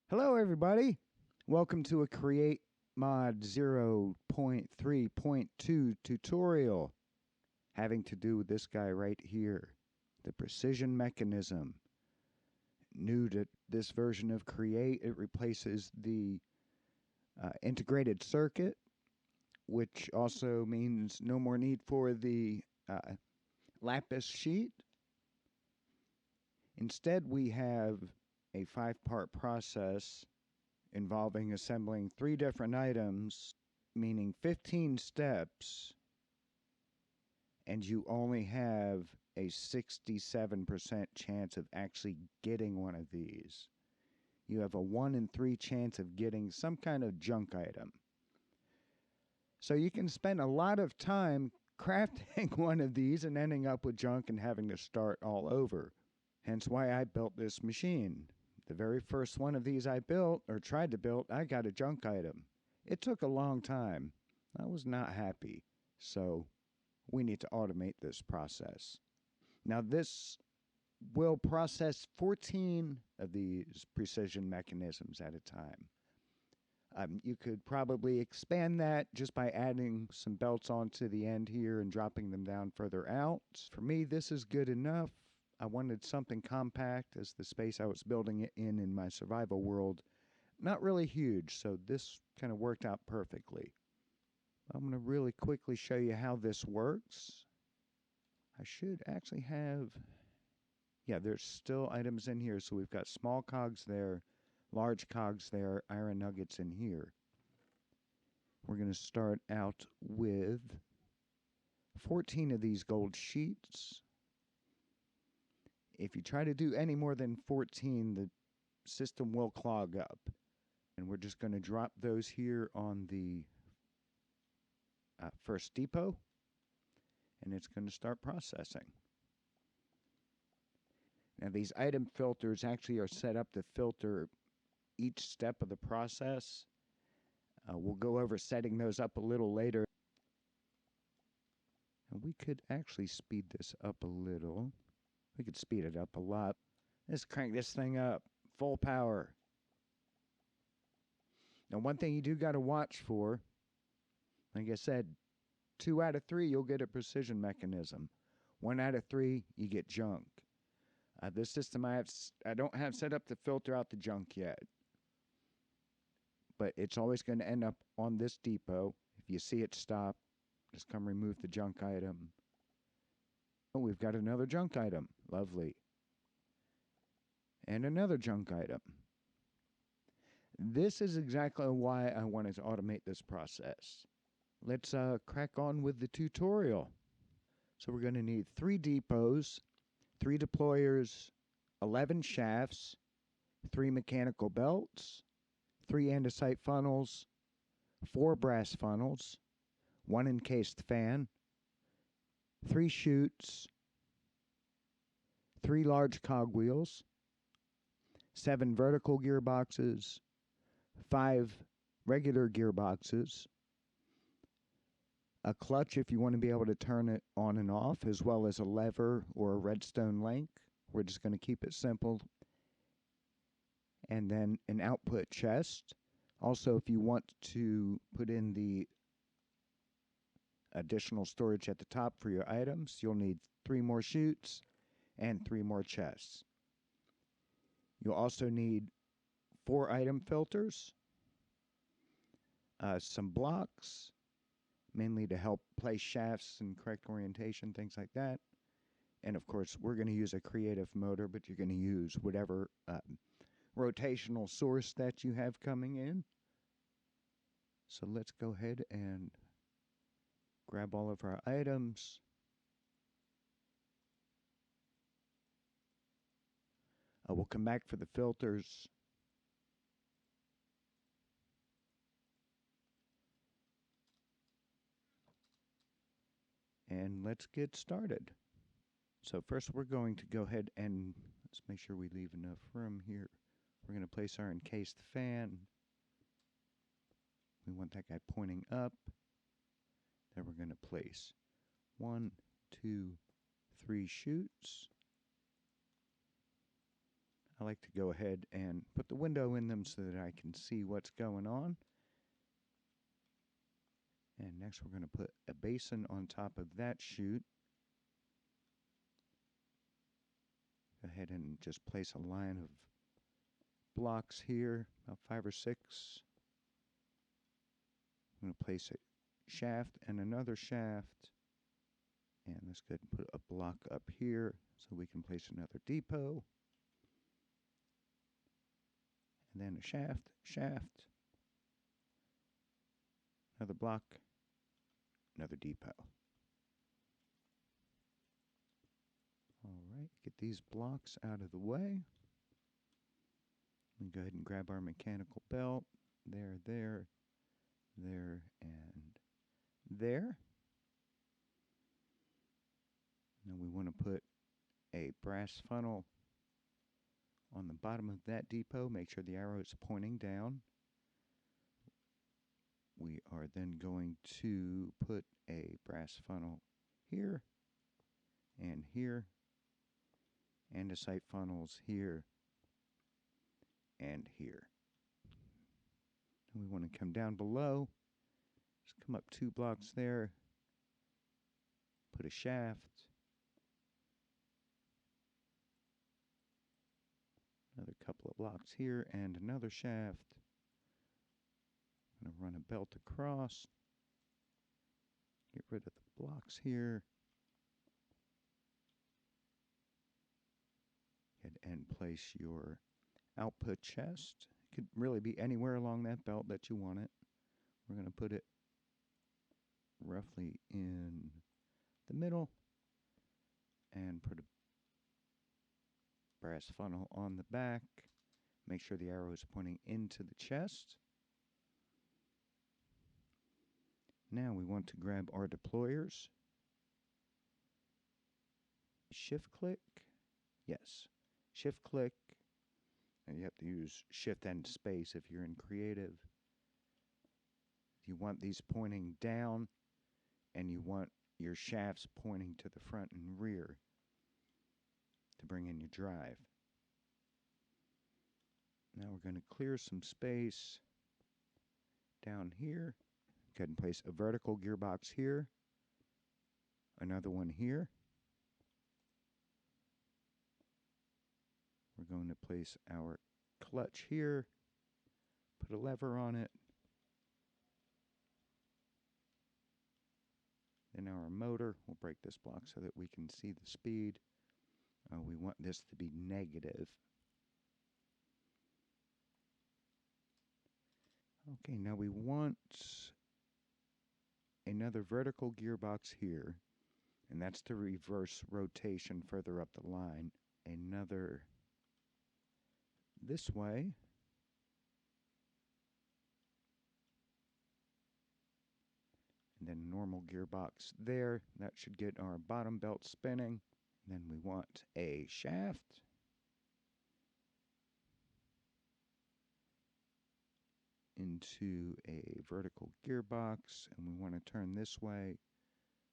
Hello, everybody. Welcome to a Create Mod 0.3.2 tutorial having to do with this guy right here, the precision mechanism. New to this version of Create, it replaces the integrated circuit, which also means no more need for the lapis sheet. Instead, we have a 5-part process involving assembling 3 different items, meaning 15 steps, and you only have a 67% chance of actually getting one of these. You have a 1 in 3 chance of getting some kind of junk item. So you can spend a lot of time crafting one of these and ending up with junk and having to start all over. Hence why I built this machine. The very first one of these I built, or tried to build, I got a junk item. It took a long time. I was not happy. So we need to automate this process. Now this will process 14 of these precision mechanisms at a time. You could probably expand that just by adding some belts onto the end here and dropping them down further out. For me, this is good enough. I wanted something compact as the space I was building it in my survival world. Not really huge, so this kind of worked out perfectly. I'm going to really quickly show you how this works. I should actually have... Yeah, there's still items in here, so we've got small cogs there, large cogs there, iron nuggets in here. We're going to start out with 14 of these gold sheets. If you try to do any more than 14, the system will clog up. And we're just going to drop those here on the first depot, and it's going to start processing. Now these item filters actually are set up to filter each step of the process. We'll go over setting those up a little later. And we could actually speed this up a little. We could speed it up a lot. Let's crank this thing up. Full power. Now one thing you do got to watch for, like I said, 2 out of 3 you'll get a precision mechanism. 1 out of 3 you get junk. This system I don't have set up to filter out the junk yet. But it's always going to end up on this depot. If you see it stop, just come remove the junk item. Oh, we've got another junk item. Lovely. And another junk item. This is exactly why I wanted to automate this process. Let's crack on with the tutorial. So we're going to need 3 depots, 3 deployers, 11 shafts, 3 mechanical belts, 3 andesite funnels, 4 brass funnels, 1 encased fan, 3 chutes, 3 large cogwheels, 7 vertical gearboxes, 5 regular gearboxes, a clutch if you want to be able to turn it on and off, as well as a lever or a redstone link. We're just going to keep it simple. And then an output chest. Also, if you want to put in the additional storage at the top for your items, you'll need 3 more chutes and 3 more chests. You'll also need 4 item filters, some blocks, mainly to help place shafts and correct orientation, things like that. And of course, we're going to use a creative motor, but you're going to use whatever rotational source that you have coming in. So let's go ahead and grab all of our items. We'll come back for the filters. And let's get started. So first we're going to go ahead and let's make sure we leave enough room here. We're going to place our encased fan. We want that guy pointing up. Then we're going to place 1, 2, 3 chutes. I like to go ahead and put the window in them so that I can see what's going on. And next we're going to put a basin on top of that chute. Go ahead and just place a line of blocks here, about 5 or 6. I'm going to place a shaft and another shaft. And let's go ahead and put a block up here so we can place another depot. And then a shaft, another block, another depot. All right, get these blocks out of the way. We go ahead and grab our mechanical belt. There, and there. Now we want to put a brass funnel on the bottom of that depot. Make sure the arrow is pointing down. We are then going to put a brass funnel here, and andesite funnels here, and here. And we want to come down below. Just come up 2 blocks there. Put a shaft. Another couple of blocks here and another shaft. I'm going to run a belt across. Get rid of the blocks here. And place your output chest. It could really be anywhere along that belt that you want it. We're going to put it roughly in the middle and put a brass funnel on the back. Make sure the arrow is pointing into the chest. Now we want to grab our deployers. Shift click. Yes. Shift click. And you have to use shift and space if you're in creative. You want these pointing down, and you want your shafts pointing to the front and rear to bring in your drive. Now we're going to clear some space down here. Go ahead and place a vertical gearbox here, another one here. We're going to place our clutch here, put a lever on it, then our motor. We'll break this block so that we can see the speed. We want this to be negative. Okay, now we want another vertical gearbox here, and that's the reverse rotation further up the line. Another this way. And then normal gearbox there. That should get our bottom belt spinning. And then we want a shaft. Into a vertical gearbox, and we want to turn this way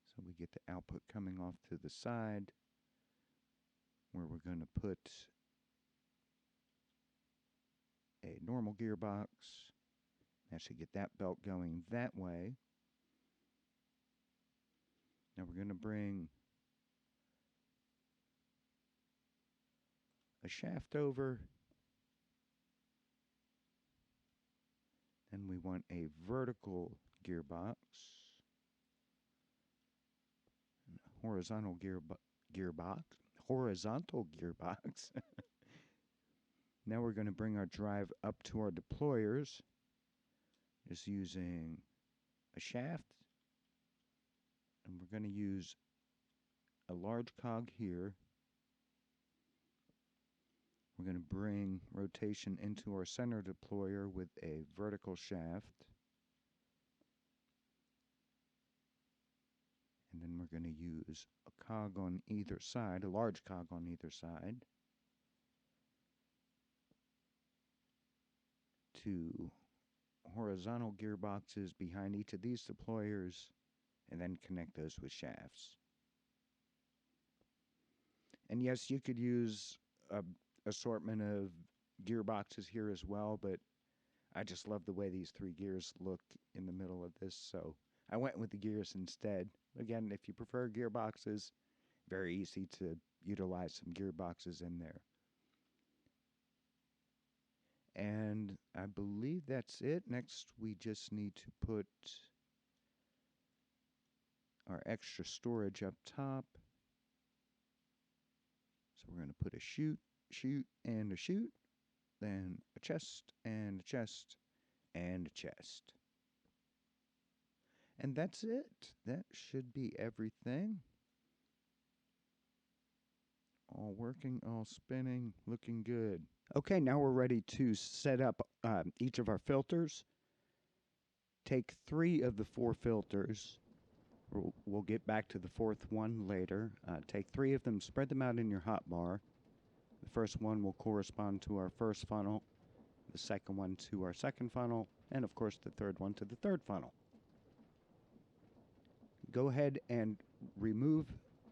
so we get the output coming off to the side, where we're going to put a normal gearbox. That should get that belt going that way. Now we're going to bring a shaft over. Then we want a vertical gearbox, horizontal gearbox. Now we're going to bring our drive up to our deployers, just using a shaft, and we're going to use a large cog here. We're going to bring rotation into our center deployer with a vertical shaft. And then we're going to use a cog on either side, a large cog on either side, to horizontal gearboxes behind each of these deployers, and then connect those with shafts. And yes, you could use assortment of gearboxes here as well, but I just love the way these three gears look in the middle of this, so I went with the gears instead. Again, if you prefer gearboxes, very easy to utilize some gearboxes in there. And I believe that's it. Next, we just need to put our extra storage up top. So we're going to put a chute, and a chute, then a chest, and a chest, and a chest. And that's it. That should be everything. All working, all spinning, looking good. Okay, now we're ready to set up each of our filters. Take 3 of the 4 filters. We'll get back to the 4th one later. Take 3 of them, spread them out in your hotbar. The first one will correspond to our first funnel, the second one to our second funnel, and of course the third one to the third funnel. Go ahead and remove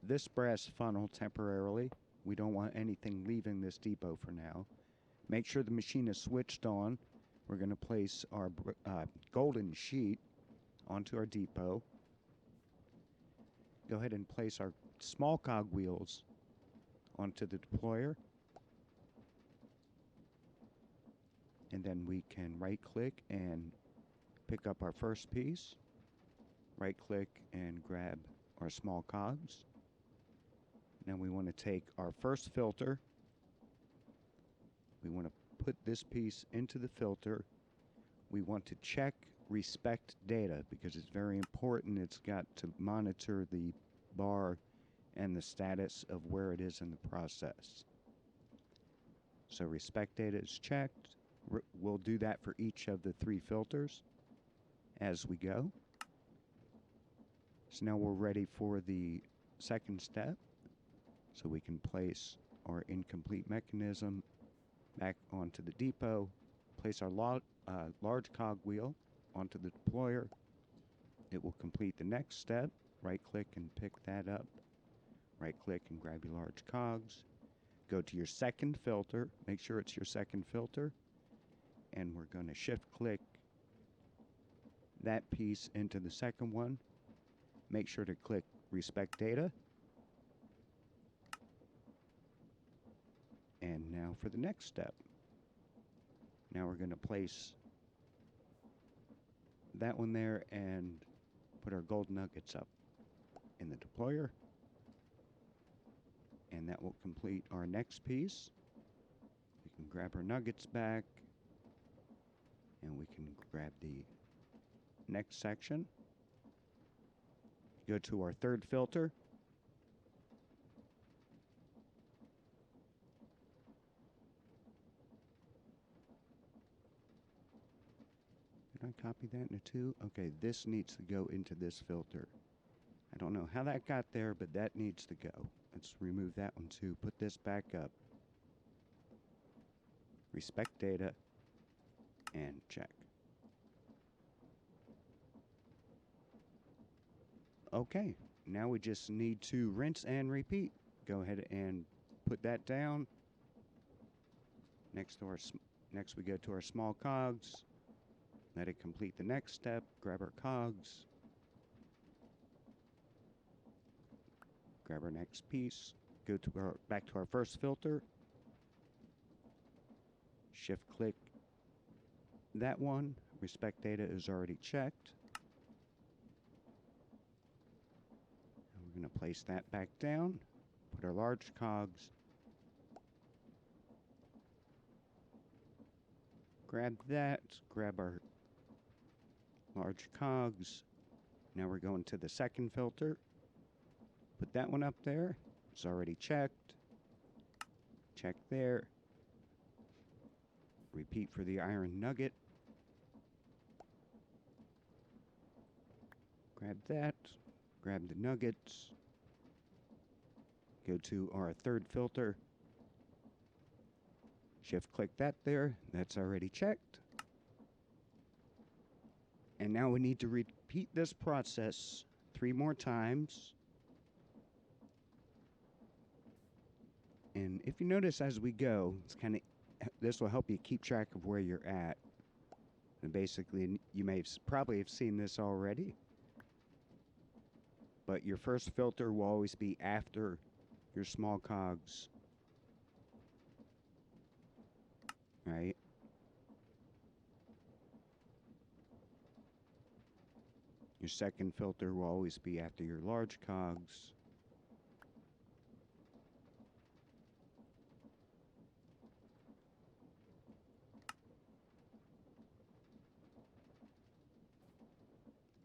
this brass funnel temporarily. We don't want anything leaving this depot for now. Make sure the machine is switched on. We're going to place our golden sheet onto our depot. Go ahead and place our small cog wheels onto the deployer. And then we can right click and pick up our first piece. Right click and grab our small cogs. Now we want to take our first filter. We want to put this piece into the filter. We want to check respect data because it's very important. It's got to monitor the bar and the status of where it is in the process. So respect data is checked. We'll do that for each of the 3 filters as we go. So now we're ready for the second step. So we can place our incomplete mechanism back onto the depot, place our large cog wheel onto the deployer. It will complete the next step. Right click and pick that up. Right click and grab your large cogs. Go to your second filter. Make sure it's your second filter. And we're going to shift click that piece into the second one. Make sure to click respect data. And now for the next step. Now we're going to place that one there and put our gold nuggets up in the deployer. And that will complete our next piece. We can grab our nuggets back. And we can grab the next section. Go to our third filter. Did I copy that into 2? Okay, this needs to go into this filter. I don't know how that got there, but that needs to go. Let's remove that one too. Put this back up. Respect data. And check. Okay, now we just need to rinse and repeat. Go ahead and put that down. Next we go to our small cogs. Let it complete the next step. Grab our cogs. Grab our next piece. Go to back to our first filter. Shift click that one. Respect data is already checked. And we're going to place that back down. Put our large cogs. Grab that. Grab our large cogs. Now we're going to the second filter. Put that one up there. It's already checked. Check there. Repeat for the iron nugget. Grab that. Grab the nuggets. Go to our third filter. Shift click that there. That's already checked. And now we need to repeat this process 3 more times. And if you notice as we go, it's kind of, this will help you keep track of where you're at. And basically, you may probably have seen this already, but your first filter will always be after your small cogs, right? Your second filter will always be after your large cogs.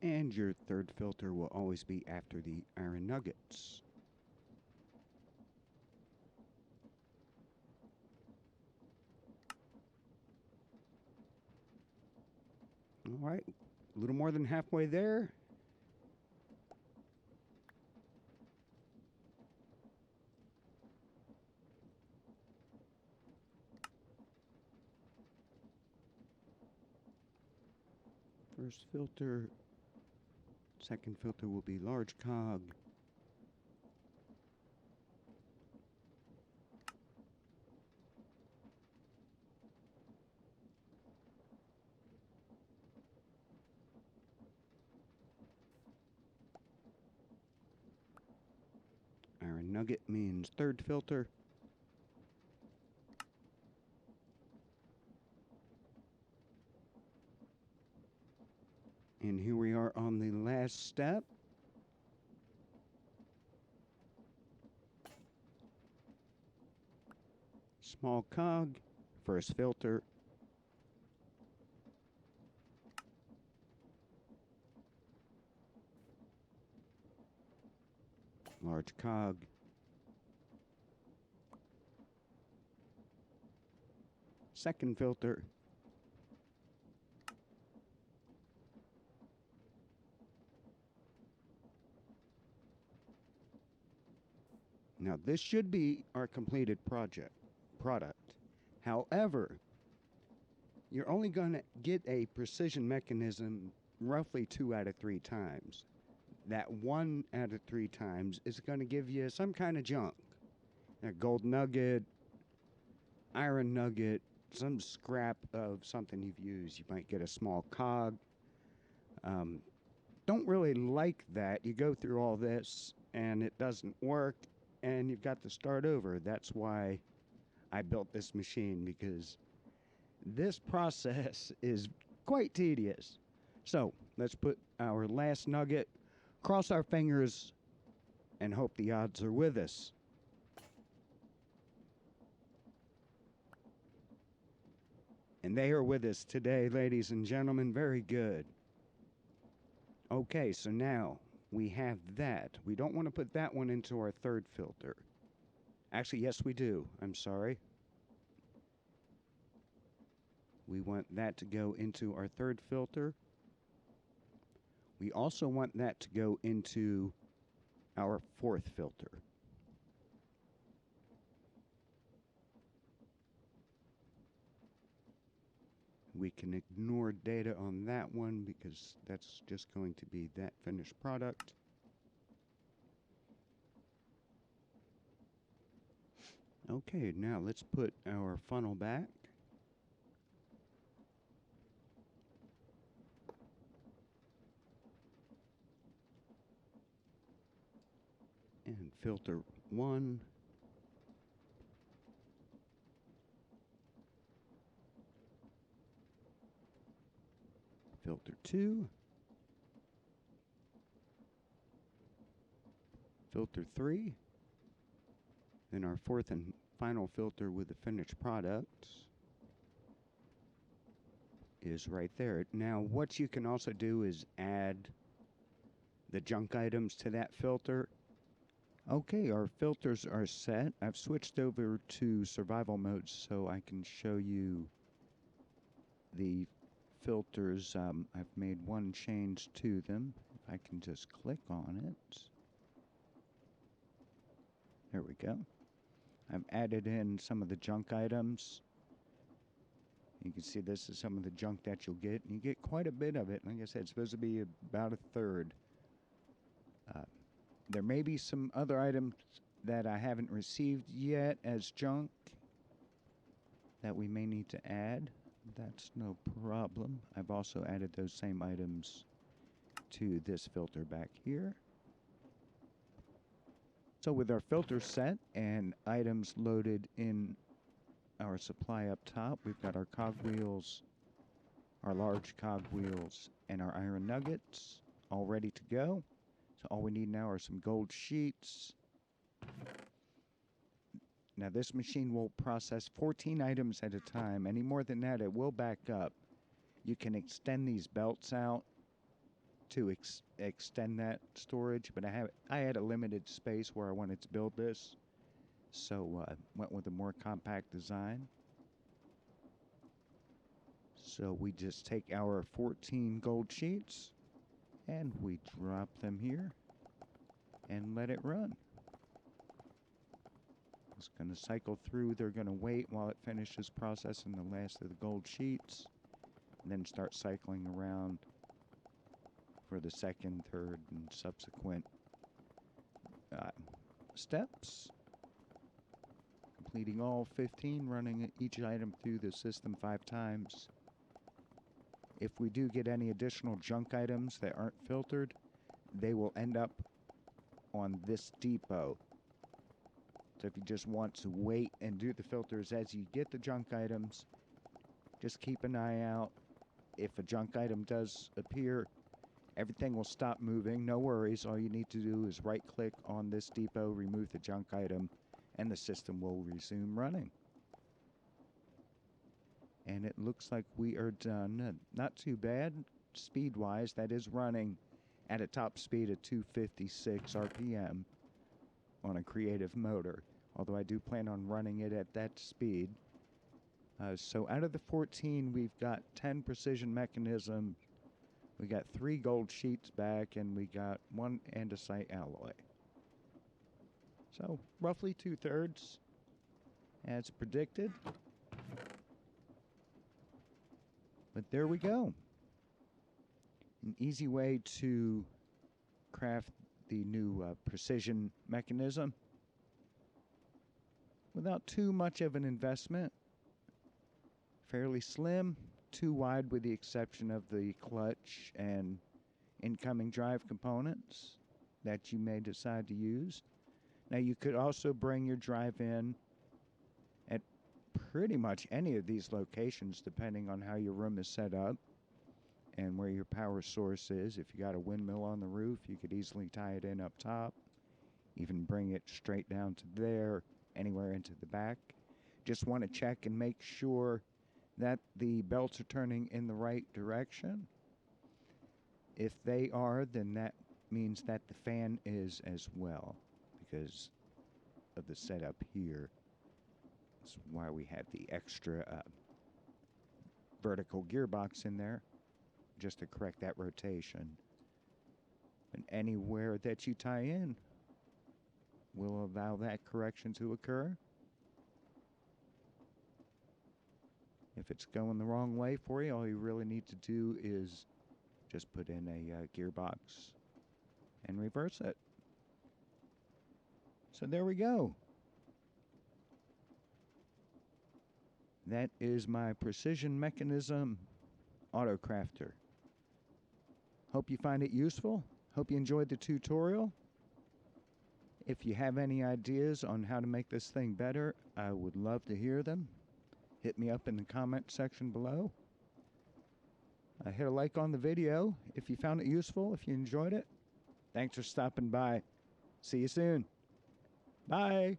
And your third filter will always be after the iron nuggets. All right, a little more than halfway there. First filter, second filter will be large cog. Iron nugget means third filter. And here we are on the last step. Small cog, first filter. Large cog. Second filter. Now this should be our completed product. However, you're only going to get a precision mechanism roughly 2 out of 3 times. That 1 out of 3 times is going to give you some kind of junk. A gold nugget, iron nugget, some scrap of something you've used. You might get a small cog. Don't really like that. You go through all this and it doesn't work and you've got to start over. That's why I built this machine, because this process is quite tedious. So let's put our last nugget, cross our fingers, and hope the odds are with us. And they are with us today, ladies and gentlemen. Very good. Okay, so now we have that. We don't want to put that one into our third filter. Actually, yes, we do. I'm sorry. We want that to go into our third filter. We also want that to go into our fourth filter. We can ignore data on that one because that's just going to be that finished product. Okay, now let's put our funnel back. And filter 1. Filter 2. Filter 3. Then our fourth and final filter with the finished product is right there. Now, what you can also do is add the junk items to that filter. Okay, our filters are set. I've switched over to survival mode so I can show you the filters. I've made one change to them. If I can just click on it. There we go. I've added in some of the junk items. You can see this is some of the junk that you'll get. You get quite a bit of it. Like I said, it's supposed to be about a third. There may be some other items that I haven't received yet as junk that we may need to add. That's no problem. I've also added those same items to this filter back here. So with our filter set and items loaded in our supply up top, we've got our cogwheels, our large cogwheels, and our iron nuggets all ready to go. So all we need now are some gold sheets. Now this machine will process 14 items at a time. Any more than that, it will back up. You can extend these belts out to extend that storage, but I had a limited space where I wanted to build this, so went with a more compact design. So we just take our 14 gold sheets and we drop them here and let it run. It's going to cycle through. They're going to wait while it finishes processing the last of the gold sheets, and then start cycling around for the second, third, and subsequent steps. Completing all 15, running each item through the system 5 times. If we do get any additional junk items that aren't filtered, they will end up on this depot. So if you just want to wait and do the filters as you get the junk items, just keep an eye out. If a junk item does appear, everything will stop moving. No worries. All you need to do is right-click on this depot, remove the junk item, and the system will resume running. And it looks like we are done. Not too bad speed-wise. That is running at a top speed of 256 RPM on a creative motor, although I do plan on running it at that speed. So out of the 14, we've got 10 precision mechanism. We got 3 gold sheets back, and we got 1 andesite alloy. So roughly 2/3 as predicted. But there we go. An easy way to craft the new precision mechanism without too much of an investment. Fairly slim, too wide with the exception of the clutch and incoming drive components that you may decide to use. Now you could also bring your drive in at pretty much any of these locations depending on how your room is set up and where your power source is. If you got a windmill on the roof, you could easily tie it in up top, even bring it straight down to there, anywhere into the back. Just want to check and make sure that the belts are turning in the right direction. If they are, then that means that the fan is as well, because of the setup here. That's why we have the extra vertical gearbox in there, just to correct that rotation. And anywhere that you tie in will allow that correction to occur. If it's going the wrong way for you, all you really need to do is just put in a gearbox and reverse it. So there we go. That is my precision mechanism Autocrafter. Hope you find it useful. Hope you enjoyed the tutorial. If you have any ideas on how to make this thing better, I would love to hear them. Hit me up in the comment section below. Hit a like on the video if you found it useful, if you enjoyed it. Thanks for stopping by. See you soon. Bye.